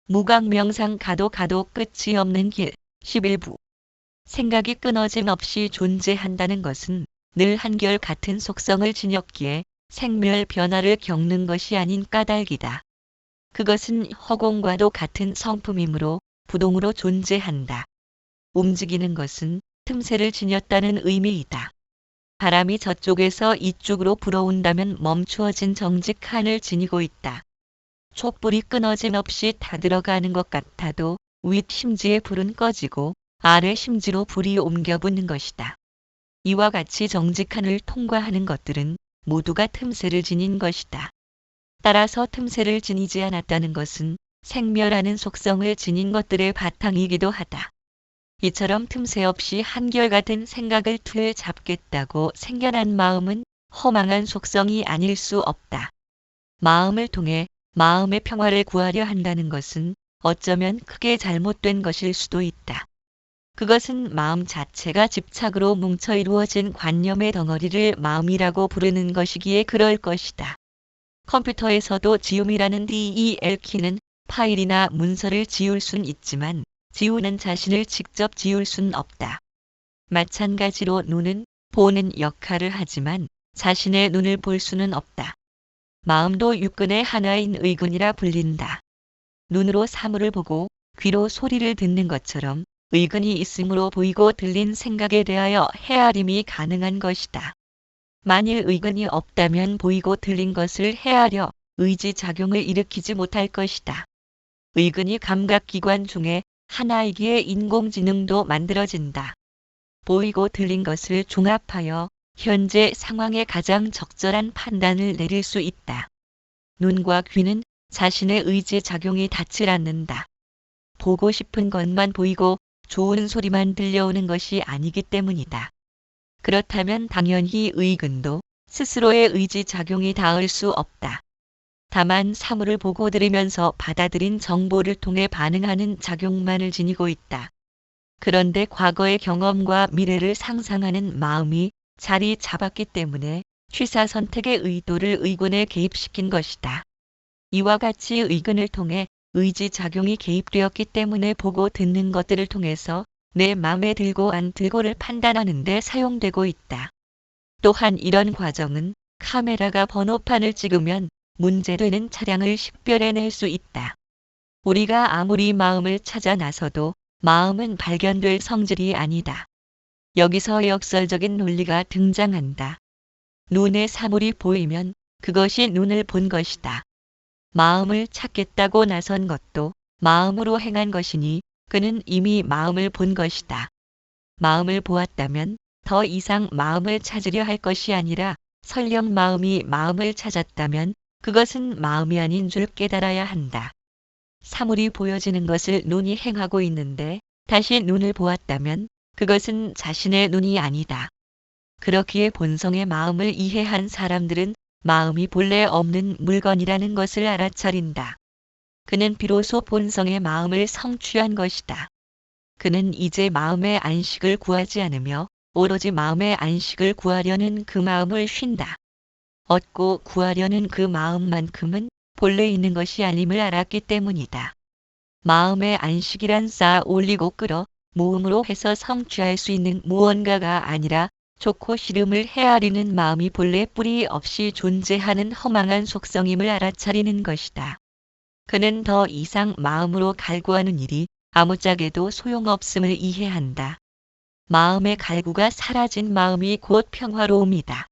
무각명상 가도 가도 끝이 없는 길. 11부. 생각이 끊어짐 없이 존재한다는 것은 늘 한결같은 속성을 지녔기에 생멸 변화를 겪는 것이 아닌 까닭이다. 그것은 허공과도 같은 성품이므로 부동으로 존재한다. 움직이는 것은 틈새를 지녔다는 의미이다. 바람이 저쪽에서 이쪽으로 불어온다면 멈추어진 정직한을 지니고 있다. 촛불이 끊어짐 없이 다 들어가는 것 같아도 윗 심지에 불은 꺼지고 아래 심지로 불이 옮겨 붙는 것이다. 이와 같이 정직한을 통과하는 것들은 모두가 틈새를 지닌 것이다. 따라서 틈새를 지니지 않았다는 것은 생멸하는 속성을 지닌 것들의 바탕이기도 하다. 이처럼 틈새 없이 한결같은 생각을 틀 잡겠다고 생겨난 마음은 허망한 속성이 아닐 수 없다. 마음을 통해 마음의 평화를 구하려 한다는 것은 어쩌면 크게 잘못된 것일 수도 있다. 그것은 마음 자체가 집착으로 뭉쳐 이루어진 관념의 덩어리를 마음이라고 부르는 것이기에 그럴 것이다. 컴퓨터에서도 지움이라는 DEL 키는 파일이나 문서를 지울 순 있지만 지우는 자신을 직접 지울 순 없다. 마찬가지로 눈은 보는 역할을 하지만 자신의 눈을 볼 수는 없다. 마음도 육근의 하나인 의근이라 불린다. 눈으로 사물을 보고 귀로 소리를 듣는 것처럼 의근이 있으므로 보이고 들린 생각에 대하여 헤아림이 가능한 것이다. 만일 의근이 없다면 보이고 들린 것을 헤아려 의지작용을 일으키지 못할 것이다. 의근이 감각기관 중에 하나이기에 인공지능도 만들어진다. 보이고 들린 것을 종합하여 현재 상황에 가장 적절한 판단을 내릴 수 있다. 눈과 귀는 자신의 의지작용이 닿질 않는다. 보고 싶은 것만 보이고 좋은 소리만 들려오는 것이 아니기 때문이다. 그렇다면 당연히 의근도 스스로의 의지작용이 닿을 수 없다. 다만 사물을 보고 들으면서 받아들인 정보를 통해 반응하는 작용만을 지니고 있다. 그런데 과거의 경험과 미래를 상상하는 마음이 자리 잡았기 때문에 취사선택의 의도를 의근에 개입시킨 것이다. 이와 같이 의근을 통해 의지작용이 개입되었기 때문에 보고 듣는 것들을 통해서 내 마음에 들고 안 들고를 판단하는 데 사용되고 있다. 또한 이런 과정은 카메라가 번호판을 찍으면 문제되는 차량을 식별해낼 수 있다. 우리가 아무리 마음을 찾아 나서도 마음은 발견될 성질이 아니다. 여기서 역설적인 논리가 등장한다. 눈에 사물이 보이면 그것이 눈을 본 것이다. 마음을 찾겠다고 나선 것도 마음으로 행한 것이니 그는 이미 마음을 본 것이다. 마음을 보았다면 더 이상 마음을 찾으려 할 것이 아니라 설령 마음이 마음을 찾았다면 그것은 마음이 아닌 줄 깨달아야 한다. 사물이 보여지는 것을 눈이 행하고 있는데 다시 눈을 보았다면 그것은 자신의 눈이 아니다. 그렇기에 본성의 마음을 이해한 사람들은 마음이 본래 없는 물건이라는 것을 알아차린다. 그는 비로소 본성의 마음을 성취한 것이다. 그는 이제 마음의 안식을 구하지 않으며 오로지 마음의 안식을 구하려는 그 마음을 쉰다. 얻고 구하려는 그 마음만큼은 본래 있는 것이 아님을 알았기 때문이다. 마음의 안식이란 쌓아 올리고 끌어 모음으로 해서 성취할 수 있는 무언가가 아니라 좋고 싫음을 헤아리는 마음이 본래 뿌리 없이 존재하는 허망한 속성임을 알아차리는 것이다. 그는 더 이상 마음으로 갈구하는 일이 아무짝에도 소용없음을 이해한다. 마음의 갈구가 사라진 마음이 곧 평화로움이다.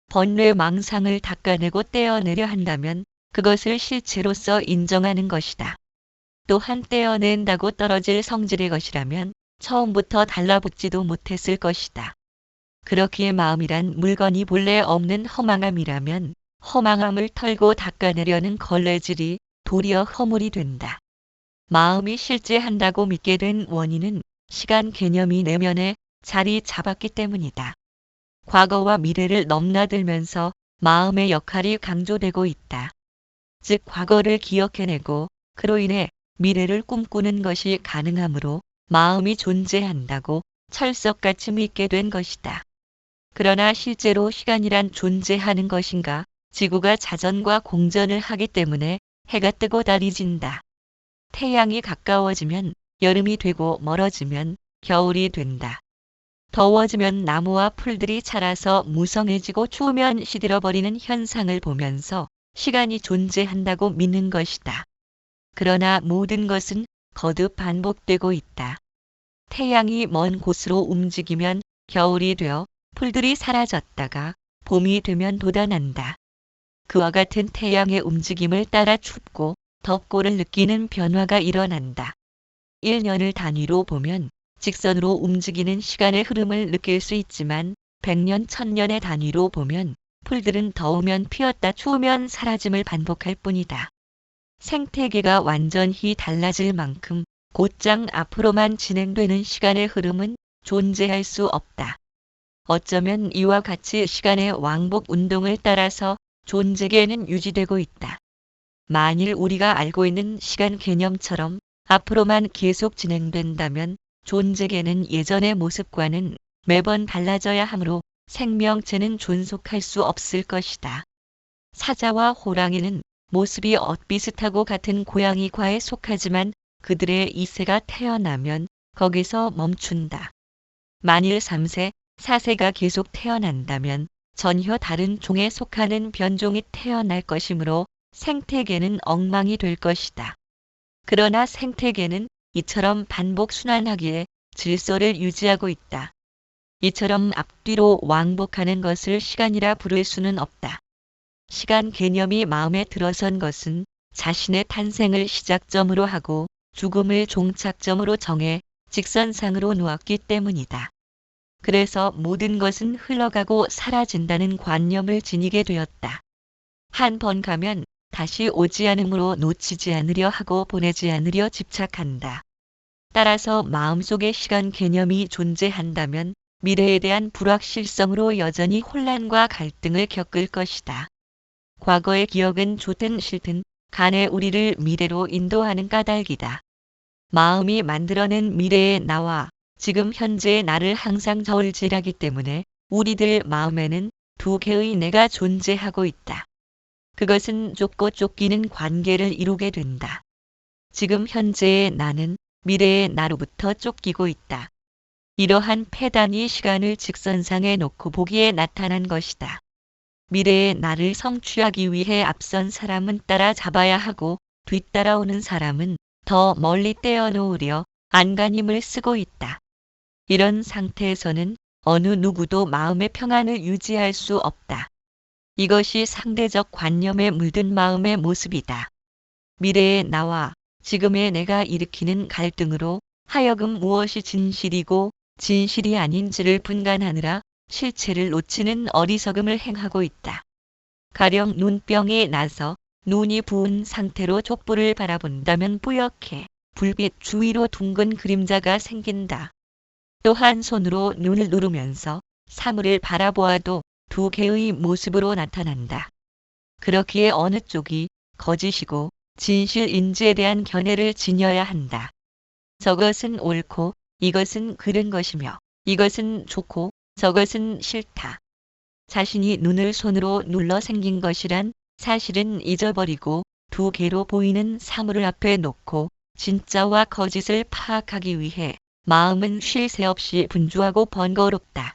번뇌 망상을 닦아내고 떼어내려 한다면 그것을 실체로서 인정하는 것이다. 또한 떼어낸다고 떨어질 성질의 것이라면 처음부터 달라붙지도 못했을 것이다. 그렇기에 마음이란 물건이 본래 없는 허망함이라면 허망함을 털고 닦아내려는 걸레질이 도리어 허물이 된다. 마음이 실제한다고 믿게 된 원인은 시간 개념이 내면에 자리 잡았기 때문이다. 과거와 미래를 넘나들면서 마음의 역할이 강조되고 있다. 즉 과거를 기억해내고 그로 인해 미래를 꿈꾸는 것이 가능하므로 마음이 존재한다고 철석같이 믿게 된 것이다. 그러나 실제로 시간이란 존재하는 것인가? 지구가 자전과 공전을 하기 때문에 해가 뜨고 달이 진다. 태양이 가까워지면 여름이 되고 멀어지면 겨울이 된다. 더워지면 나무와 풀들이 자라서 무성해지고 추우면 시들어버리는 현상을 보면서 시간이 존재한다고 믿는 것이다. 그러나 모든 것은 거듭 반복되고 있다. 태양이 먼 곳으로 움직이면 겨울이 되어 풀들이 사라졌다가 봄이 되면 돋아난다. 그와 같은 태양의 움직임을 따라 춥고 덥고를 느끼는 변화가 일어난다. 1년을 단위로 보면 직선으로 움직이는 시간의 흐름을 느낄 수 있지만 100년, 1000년의 단위로 보면 풀들은 더우면 피었다 추우면 사라짐을 반복할 뿐이다. 생태계가 완전히 달라질 만큼 곧장 앞으로만 진행되는 시간의 흐름은 존재할 수 없다. 어쩌면 이와 같이 시간의 왕복 운동을 따라서 존재계는 유지되고 있다. 만일 우리가 알고 있는 시간 개념처럼 앞으로만 계속 진행된다면 존재계는 예전의 모습과는 매번 달라져야 하므로 생명체는 존속할 수 없을 것이다. 사자와 호랑이는 모습이 엇비슷하고 같은 고양이과에 속하지만 그들의 이세가 태어나면 거기서 멈춘다. 만일 3세, 4세가 계속 태어난다면 전혀 다른 종에 속하는 변종이 태어날 것이므로 생태계는 엉망이 될 것이다. 그러나 생태계는 이처럼 반복 순환하기에 질서를 유지하고 있다. 이처럼 앞뒤로 왕복하는 것을 시간이라 부를 수는 없다. 시간 개념이 마음에 들어선 것은 자신의 탄생을 시작점으로 하고 죽음을 종착점으로 정해 직선상으로 놓았기 때문이다. 그래서 모든 것은 흘러가고 사라진다는 관념을 지니게 되었다. 한 번 가면 다시 오지 않으므로 놓치지 않으려 하고 보내지 않으려 집착한다. 따라서 마음속에 시간 개념이 존재한다면 미래에 대한 불확실성으로 여전히 혼란과 갈등을 겪을 것이다. 과거의 기억은 좋든 싫든 간에 우리를 미래로 인도하는 까닭이다. 마음이 만들어낸 미래의 나와 지금 현재의 나를 항상 저울질하기 때문에 우리들 마음에는 두 개의 내가 존재하고 있다. 그것은 쫓고 쫓기는 관계를 이루게 된다. 지금 현재의 나는 미래의 나로부터 쫓기고 있다. 이러한 폐단이 시간을 직선상에 놓고 보기에 나타난 것이다. 미래의 나를 성취하기 위해 앞선 사람은 따라잡아야 하고 뒤따라오는 사람은 더 멀리 떼어놓으려 안간힘을 쓰고 있다. 이런 상태에서는 어느 누구도 마음의 평안을 유지할 수 없다. 이것이 상대적 관념에 물든 마음의 모습이다. 미래의 나와 지금의 내가 일으키는 갈등으로 하여금 무엇이 진실이고 진실이 아닌지를 분간하느라 실체를 놓치는 어리석음을 행하고 있다. 가령 눈병이 나서 눈이 부은 상태로 족부를 바라본다면 뿌옇게 불빛 주위로 둥근 그림자가 생긴다. 또한 손으로 눈을 누르면서 사물을 바라보아도 두 개의 모습으로 나타난다. 그렇기에 어느 쪽이 거짓이고 진실인지에 대한 견해를 지녀야 한다. 저것은 옳고 이것은 그른 것이며 이것은 좋고 저것은 싫다. 자신이 눈을 손으로 눌러 생긴 것이란 사실은 잊어버리고 두 개로 보이는 사물을 앞에 놓고 진짜와 거짓을 파악하기 위해 마음은 쉴 새 없이 분주하고 번거롭다.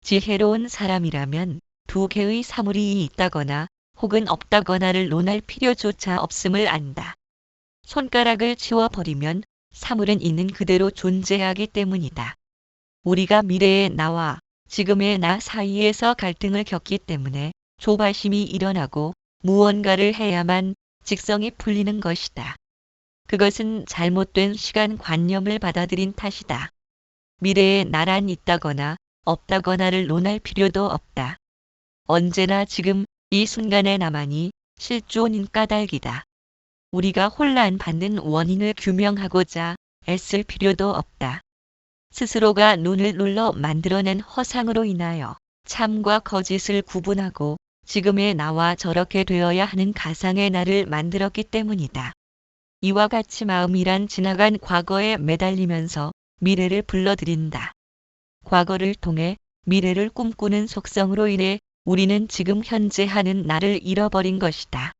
지혜로운 사람이라면 두 개의 사물이 있다거나 혹은 없다거나를 논할 필요조차 없음을 안다. 손가락을 치워버리면 사물은 있는 그대로 존재하기 때문이다. 우리가 미래의 나와 지금의 나 사이에서 갈등을 겪기 때문에 조바심이 일어나고 무언가를 해야만 직성이 풀리는 것이다. 그것은 잘못된 시간관념을 받아들인 탓이다. 미래의 나란 있다거나 없다거나를 논할 필요도 없다. 언제나 지금 이 순간의 나만이 실존인 까닭이다. 우리가 혼란받는 원인을 규명하고자 애쓸 필요도 없다. 스스로가 눈을 눌러 만들어낸 허상으로 인하여 참과 거짓을 구분하고 지금의 나와 저렇게 되어야 하는 가상의 나를 만들었기 때문이다. 이와 같이 마음이란 지나간 과거에 매달리면서 미래를 불러들인다. 과거를 통해 미래를 꿈꾸는 속성으로 인해 우리는 지금 현재 하는 나를 잃어버린 것이다.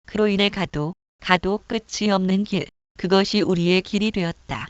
그로 인해 가도 끝이 없는 길, 그것이 우리의 길이 되었다.